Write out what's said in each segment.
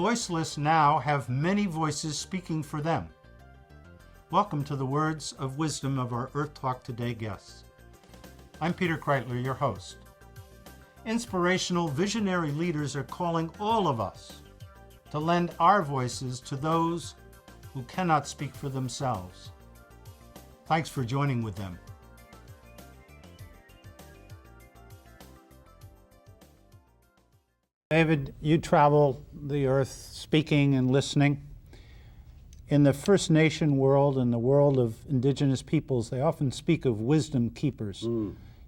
voiceless now have many voices speaking for them. Welcome to the words of wisdom of our Earth Talk Today guests. I'm Peter Kreitler, your host. Inspirational, visionary leaders are calling all of us to lend our voices to those who cannot speak for themselves. Thanks for joining with them. David, you travel the earth speaking and listening. In the First Nation world and the world of indigenous peoples, they often speak of wisdom keepers.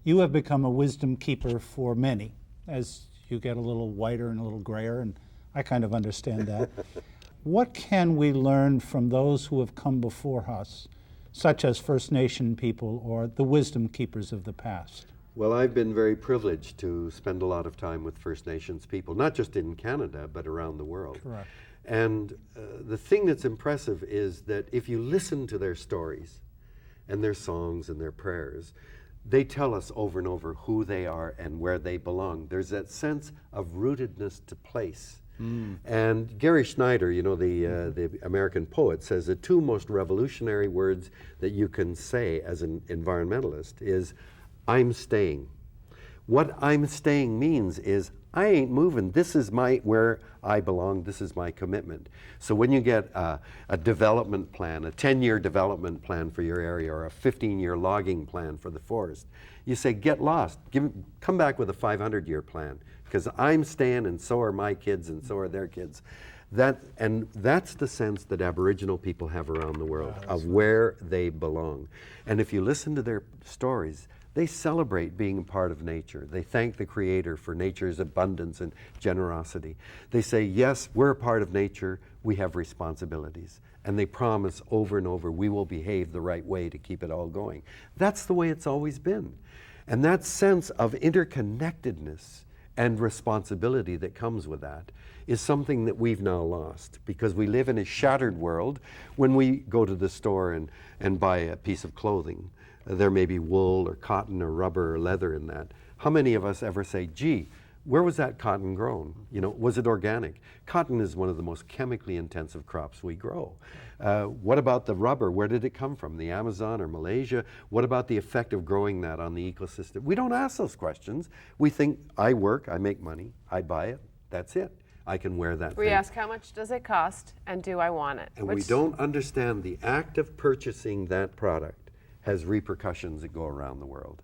You have become a wisdom keeper for many, as you get a little whiter and a little grayer, and I kind of understand that. What can we learn from those who have come before us, such as First Nation people or the wisdom keepers of the past? Well, I've been very privileged to spend a lot of time with First Nations people, not just in Canada, but around the world. Correct. And the thing that's impressive is that if you listen to their stories and their songs and their prayers, they tell us over and over who they are and where they belong. There's that sense of rootedness to place. And Gary Schneider, you know, the American poet, says the two most revolutionary words that you can say as an environmentalist is, I'm staying. What I'm staying means is I ain't moving. This is where I belong. This is my commitment. So when you get a development plan, a 10-year development plan for your area or a 15-year logging plan for the forest, you say, get lost. Come back with a 500-year plan because I'm staying and so are my kids and so are their kids. That's the sense that Aboriginal people have around the world of where they belong. And if you listen to their stories, they celebrate being a part of nature. They thank the Creator for nature's abundance and generosity. They say, yes, we're a part of nature, we have responsibilities. And they promise over and over, we will behave the right way to keep it all going. That's the way it's always been. And that sense of interconnectedness and responsibility that comes with that is something that we've now lost because we live in a shattered world. When we go to the store and buy a piece of clothing, there may be wool or cotton or rubber or leather in that. How many of us ever say, gee, where was that cotton grown? You know, was it organic? Cotton is one of the most chemically intensive crops we grow. What about the rubber? Where did it come from? The Amazon or Malaysia? What about the effect of growing that on the ecosystem? We don't ask those questions. We think, I work, I make money, I buy it, that's it. I can wear that We thing. ask how much does it cost and do I want it? And we don't understand the act of purchasing that product has repercussions that go around the world.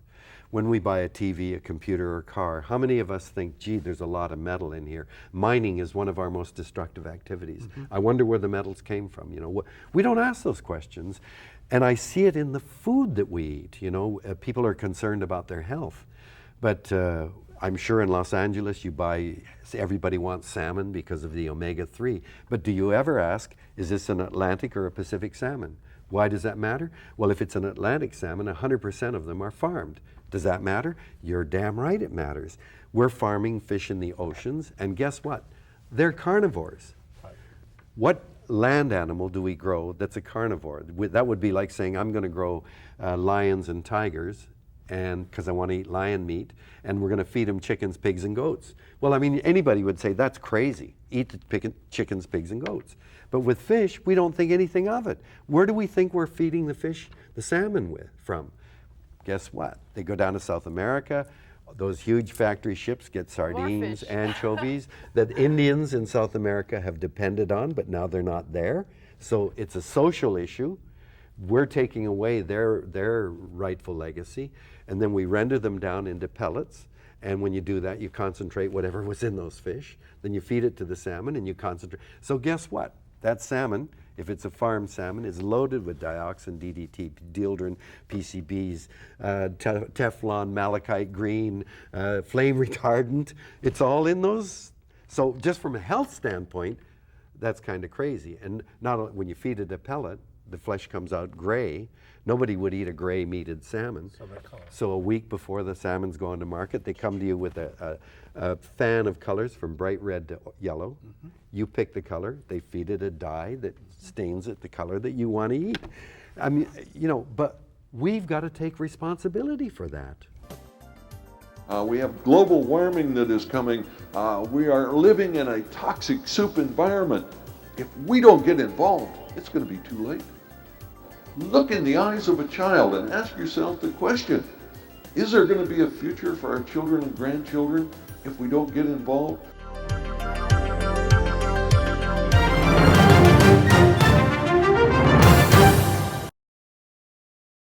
When we buy a TV, a computer, or a car, how many of us think, gee, there's a lot of metal in here? Mining is one of our most destructive activities. I wonder where the metals came from. You know, we don't ask those questions. And I see it in the food that we eat. You know, people are concerned about their health. But I'm sure in Los Angeles everybody wants salmon because of the omega-3. But do you ever ask, is this an Atlantic or a Pacific salmon? Why does that matter? Well, if it's an Atlantic salmon, 100% of them are farmed. Does that matter? You're damn right it matters. We're farming fish in the oceans, and guess what? They're carnivores. What land animal do we grow that's a carnivore? That would be like saying, I'm going to grow lions and tigers, and because I want to eat lion meat, and we're going to feed them chickens, pigs, and goats. Well, I mean, anybody would say, that's crazy. Eat the chickens, pigs, and goats. But with fish, we don't think anything of it. Where do we think we're feeding the fish, the salmon from? Guess what? They go down to South America. Those huge factory ships get sardines, anchovies that Indians in South America have depended on, but now they're not there. So it's a social issue. We're taking away their rightful legacy, and then we render them down into pellets. And when you do that, you concentrate whatever was in those fish. Then you feed it to the salmon, and you concentrate. So guess what? That salmon, if it's a farm salmon, is loaded with dioxin, DDT, dieldrin, PCBs, Teflon, malachite green, flame retardant. It's all in those. So just from a health standpoint, that's kind of crazy. And not only when you feed it a pellet, the flesh comes out gray. Nobody would eat a gray meated salmon. So a week before the salmon's going to market, they come to you with a fan of colors from bright red to yellow. You pick the color, they feed it a dye that stains it the color that you want to eat. I mean, you know, but we've got to take responsibility for that. We have global warming that is coming. We are living in a toxic soup environment. If we don't get involved, it's going to be too late. Look in the eyes of a child and ask yourself the question, is there going to be a future for our children and grandchildren if we don't get involved?